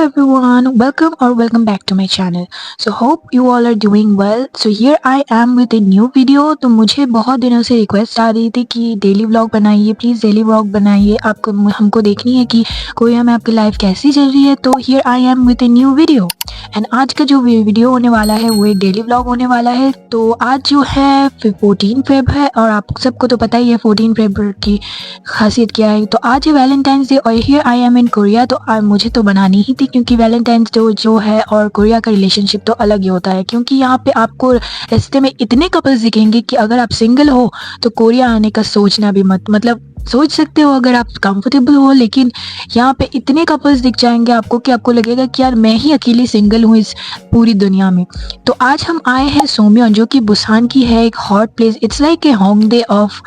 everyone, welcome back to my channel. So hope you all are doing well. So here I am with a new video. तो मुझे बहुत दिनों से request आ रही थी कि डेली व्लॉग बनाइए, प्लीज़ डेली व्लॉग बनाइए, आपको हमको देखनी है कि कोरिया में आपकी लाइफ कैसी चल रही है। तो here I am with a new video and आज का जो वीडियो होने वाला है वो एक डेली व्लॉग होने वाला है। तो आज जो है 14 फेब है और आप सबको तो पता ही है 14 फेब की खासियत क्या है। तो आज है वैलेंटाइंस डे और here I am in Korea. तो मुझे तो बनानी ही थी क्योंकि वैलेंटाइंस डे जो है और कोरिया का रिलेशनशिप तो अलग ही होता है, क्योंकि यहाँ पे आपको रास्ते में इतने कपल्स दिखेंगे कि अगर आप सिंगल हो तो कोरिया आने का सोचना भी मत। मतलब सोच सकते हो अगर आप कंफर्टेबल हो, लेकिन यहाँ पे इतने कपल्स दिख जाएंगे आपको कि आपको लगेगा कि यार मैं ही अकेली सिंगल हूँ इस पूरी दुनिया में। तो आज हम आए हैं सोम्योन, जो कि बुसान की है एक hot place. It's like a Hongdae of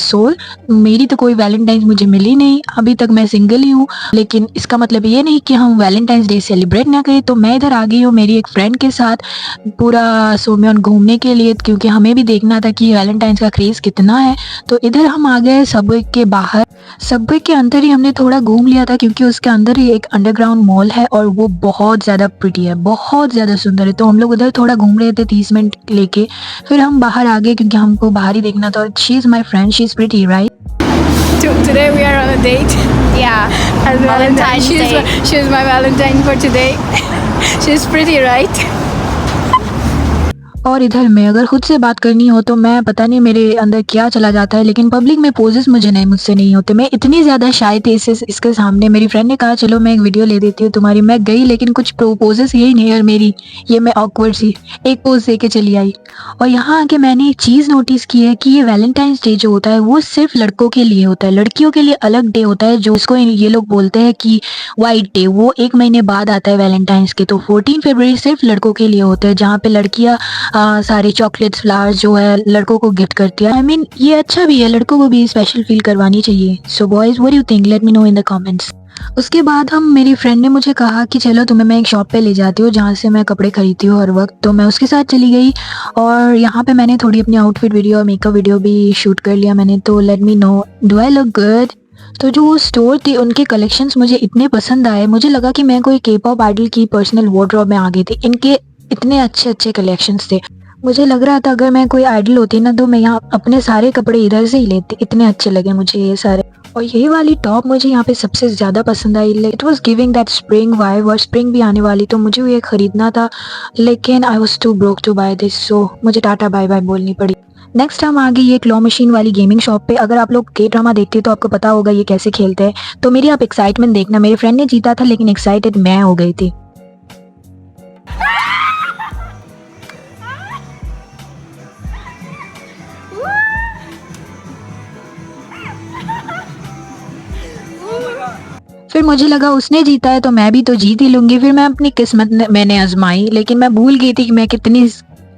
Seoul. मेरी तो कोई वैलेंटाइंस मुझे मिली नहीं, अभी तक मैं सिंगल ही हूँ, लेकिन इसका मतलब ये नहीं कि हम वैलेंटाइंस डे सेलिब्रेट ना करें। तो मैं इधर आ गई हूँ मेरी एक फ्रेंड के साथ पूरा सोम्योन घूमने के लिए, क्योंकि हमें भी देखना था कि वैलेंटाइंस का क्रेज़ कितना है। तो इधर हम आ गए सबवे के बाहर। सबवे के अंदर ही हमने थोड़ा घूम लिया था क्योंकि उसके अंदर ही एक अंडरग्राउंड मॉल है और वो बहुत ज़्यादा प्रिटी है, बहुत ज़्यादा सुंदर है। तो हम लोग उधर थोड़ा घूम रहे थे 30 मिनट लेके, फिर हम बाहर आ गए क्योंकि हमको बाहर ही देखना था। She is my friend, she is pretty right. Today we are on a date. Yeah, And Valentine's Day. she's my Valentine for today. She's pretty, right? और इधर मैं अगर खुद से बात करनी हो तो मैं पता नहीं मेरे अंदर क्या चला जाता है, लेकिन पब्लिक में पोजेस मुझसे नहीं होते। मैं इतनी ज़्यादा शाय थी इसके सामने। मेरी फ्रेंड ने कहा चलो मैं एक वीडियो ले देती हूँ तुम्हारी। मैं गई लेकिन कुछ पोजेस यही नहीं, और मेरी ये मैं ऑकवर्ड सी एक पोज दे के चली आई। और यहाँ आके मैंने एक चीज़ नोटिस की है कि ये वैलेंटाइंस डे जो होता है वो सिर्फ लड़कों के लिए होता है, लड़कियों के लिए अलग डे होता है, जो इसको ये लोग बोलते हैं कि वाइट डे। वो एक महीने बाद आता है वैलेंटाइंस के। तो 14 फरवरी सिर्फ लड़कों के लिए होता है, जहाँ पे लड़कियाँ सारे चॉकलेट्स फ्लावर्स जो है लड़कों को गिफ्ट करती है। आई मीन ये अच्छा भी है, लड़कों को भी स्पेशल फील करवानी चाहिए। So boys what do you think, let me know in the comments. उसके बाद मेरी फ्रेंड ने मुझे कहा कि चलो तुम्हें मैं एक शॉप पे ले जाती हूँ जहाँ से मैं कपड़े खरीदती हूँ हर वक्त। तो मैं उसके साथ चली गई और यहाँ पे मैंने थोड़ी अपनी आउटफिट वीडियो और मेकअप वीडियो भी शूट कर लिया मैंने। तो let me know do I look good. तो जो वो स्टोर थी उनके कलेक्शंस मुझे इतने पसंद आए, मुझे लगा कि मैं कोई K-pop आइडल की पर्सनल वार्डरोब में आ गई थी। इनके इतने अच्छे अच्छे कलेक्शंस थे। मुझे लग रहा था अगर मैं कोई आइडल होती ना तो मैं यहाँ अपने सारे कपड़े इधर से ही लेती, इतने अच्छे लगे मुझे ये सारे। और यही वाली टॉप मुझे यहाँ पे सबसे ज़्यादा पसंद आई। It was giving that spring vibe, और स्प्रिंग भी आने वाली तो मुझे ये खरीदना था, लेकिन I was too broke to buy this, so मुझे टाटा बाय बाय बोलनी पड़ी। नेक्स्ट हम आ गई ये क्लॉ मशीन वाली गेमिंग शॉप पे। अगर आप लोग के ड्रामा देखते हैं तो आपको पता होगा ये कैसे खेलते हैं। तो मेरी आप एक्साइटमेंट देखना, मेरे फ्रेंड ने जीता था लेकिन एक्साइटेड मैं हो गई थी। फिर मुझे लगा उसने जीता है तो मैं भी तो जीत ही लूंगी। फिर मैं अपनी किस्मत मैंने आजमाई, लेकिन मैं भूल गई थी कि मैं कितनी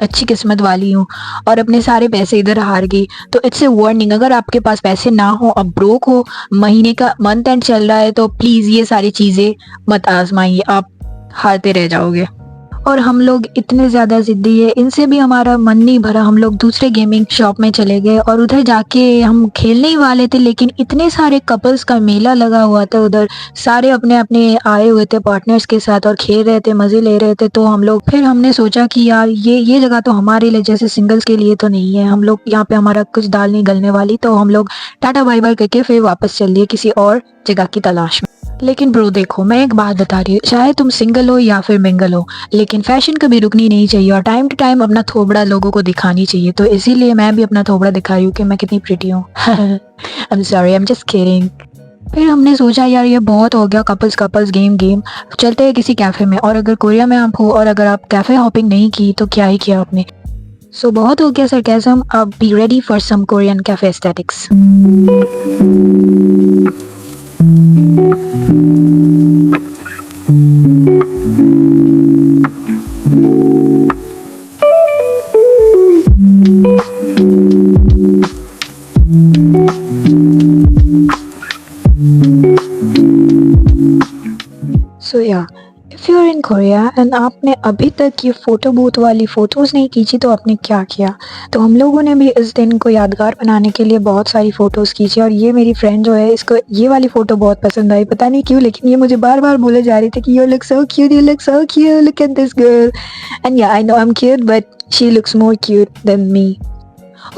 अच्छी किस्मत वाली हूँ और अपने सारे पैसे इधर हार गई। तो इट्स ए वार्निंग, अगर आपके पास पैसे ना हो, अब ब्रोक हो, महीने का मंथ एंड चल रहा है, तो प्लीज़ ये सारी चीज़ें मत आजमाइए, आप हारते रह जाओगे। और हम लोग इतने ज़्यादा ज़िद्दी है, इनसे भी हमारा मन नहीं भरा। हम लोग दूसरे गेमिंग शॉप में चले गए और उधर जाके हम खेलने ही वाले थे, लेकिन इतने सारे कपल्स का मेला लगा हुआ था उधर। सारे अपने अपने आए हुए थे पार्टनर्स के साथ और खेल रहे थे, मज़े ले रहे थे। तो हम लोग फिर हमने सोचा कि यार ये जगह तो हमारे लिए जैसे सिंगल्स के लिए तो नहीं है, हम लोग यहाँ पे हमारा कुछ दाल नहीं गलने वाली। तो हम लोग टाटा बाय बाय करके फिर वापस चल दिए किसी और जगह की तलाश में। लेकिन ब्रो देखो, मैं एक बात बता रही हूँ, चाहे तुम सिंगल हो या फिर मिंगल हो, लेकिन फैशन कभी रुकनी नहीं चाहिए और टाइम टू टाइम अपना थोबड़ा लोगों को दिखानी चाहिए। तो इसीलिए मैं भी अपना थोबड़ा दिखा रही हूँ कि मैं कितनी प्रिटी हूँ। I am sorry, I am just kidding. फिर हमने सोचा यार ये बहुत हो गया कपल्स गेम, चलते हैं किसी कैफ़े में। और अगर कोरिया में आप हो और अगर आप कैफ़े हॉपिंग नहीं की तो क्या ही किया आपने। सो बहुत हो गया सरकाज़म, अब be ready for some Korean cafe aesthetics. So yeah, if you're in in Korea and आपने अभी तक ये फ़ोटो बूथ वाली फ़ोटोज़ नहीं खींची तो आपने क्या किया? तो हम लोगों ने भी इस दिन को यादगार बनाने के लिए बहुत सारी फ़ोटोज़ खींची और ये मेरी फ्रेंड जो है इसको ये वाली फ़ोटो बहुत पसंद आई, पता नहीं क्यों लेकिन ये मुझे बार-बार बोले जा रही थी कि you look so cute, you look so cute, look at this girl and ya I know I am cute but she looks more cute than me.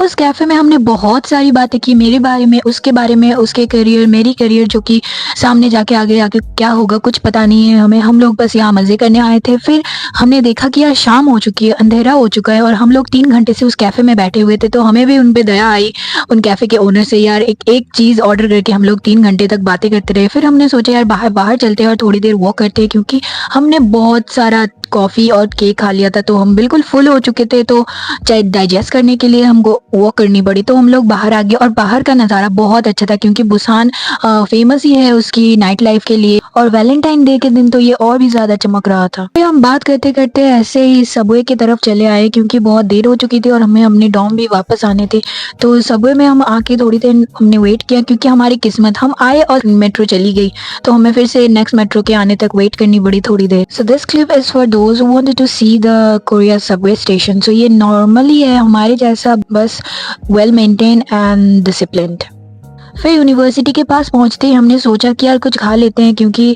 उस कैफ़े में हमने बहुत सारी बातें की मेरे बारे में, उसके बारे में, उसके करियर, मेरी करियर जो कि सामने जाके आगे क्या होगा कुछ पता नहीं है हमें। हम लोग बस यहाँ मज़े करने आए थे। फिर हमने देखा कि यार शाम हो चुकी है, अंधेरा हो चुका है और हम लोग 3 घंटे से उस कैफ़े में बैठे हुए थे, तो हमें भी उन पे दया आई उन कैफ़े के ओनर से। यार एक चीज़ ऑर्डर करके हम लोग 3 घंटे तक बातें करते रहे। फिर हमने सोचा यार बाहर चलते हैं और थोड़ी देर वॉक करते हैं क्योंकि हमने बहुत सारा कॉफ़ी और केक खा लिया था, तो हम बिल्कुल फुल हो चुके थे, तो चाहे डाइजेस्ट करने के लिए हमको वॉक करनी पड़ी। तो हम लोग बाहर आ गए और बाहर का नज़ारा बहुत अच्छा था क्योंकि बुसान फेमस ही है उसकी नाइट लाइफ के लिए और वैलेंटाइन डे के दिन तो ये और भी ज़्यादा चमक रहा था। फिर हम बात करते-करते ऐसे ही सबवे की तरफ चले आए क्योंकि बहुत देर हो चुकी थी और हमें अपने डॉर्म भी वापस आने थे। तो सबवे में हम आके थोड़ी देर हमने वेट किया क्योंकि हमारी किस्मत हम आए और मेट्रो चली गई, तो हमें फिर से नेक्स्ट मेट्रो के आने तक वेट करनी पड़ी थोड़ी देर। So this clip is for those who wanted to see the Korea subway station. So ये नॉर्मली है हमारे जैसा, बस वेल मेंटेन एंड डिसिप्लिन्ड। फिर यूनिवर्सिटी के पास पहुंचते ही हमने सोचा कि यार कुछ खा लेते हैं क्योंकि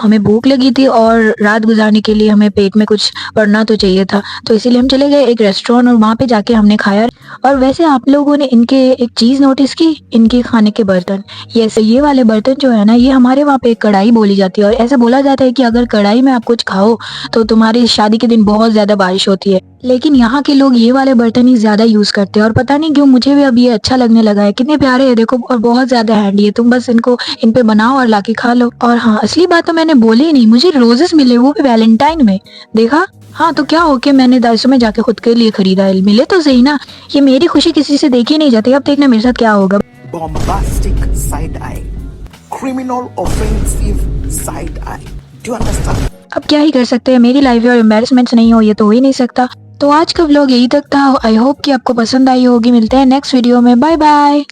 हमें भूख लगी थी और रात गुजारने के लिए हमें पेट में कुछ पड़ना तो चाहिए था, तो इसीलिए हम चले गए एक रेस्टोरेंट और वहाँ पे जाके हमने खाया। और वैसे आप लोगों ने इनके एक चीज़ नोटिस की, इनके खाने के बर्तन, ये वाले बर्तन जो है ना, ये हमारे वहाँ पे कढ़ाई बोली जाती है और ऐसा बोला जाता है कि अगर कढ़ाई में आप कुछ खाओ तो तुम्हारी शादी के दिन बहुत ज़्यादा बारिश होती है। लेकिन यहाँ के लोग ये वाले बर्तन ही ज़्यादा यूज़ करते हैं और पता नहीं क्यों मुझे भी अब ये अच्छा लगने लगा है। कितने प्यारे है देखो और बहुत ज़्यादा हैंडी है, तुम बस इनको इन पे बनाओ और लाके खा लो। और हाँ, असली बात तो मैंने बोली ही नहीं, मुझे रोजेस मिले वो भी वैलेंटाइन में, देखा? हाँ तो क्या हो के मैंने दाइसो में जाके खुद के लिए खरीदा है, मिले तो सही ना। ये मेरी खुशी किसी से देखी नहीं जाती, अब देखना मेरे साथ क्या होगा। Bombastic side eye, criminal offensive side eye. Do you understand? अब क्या ही कर सकते हैं, मेरी लाइफ है और एम्बैरेसमेंट्स नहीं हो ये तो हो ही नहीं सकता। तो आज का व्लॉग यही तक था। आई होप कि आपको पसंद आई होगी। मिलते हैं नेक्स्ट वीडियो में, बाय बाय।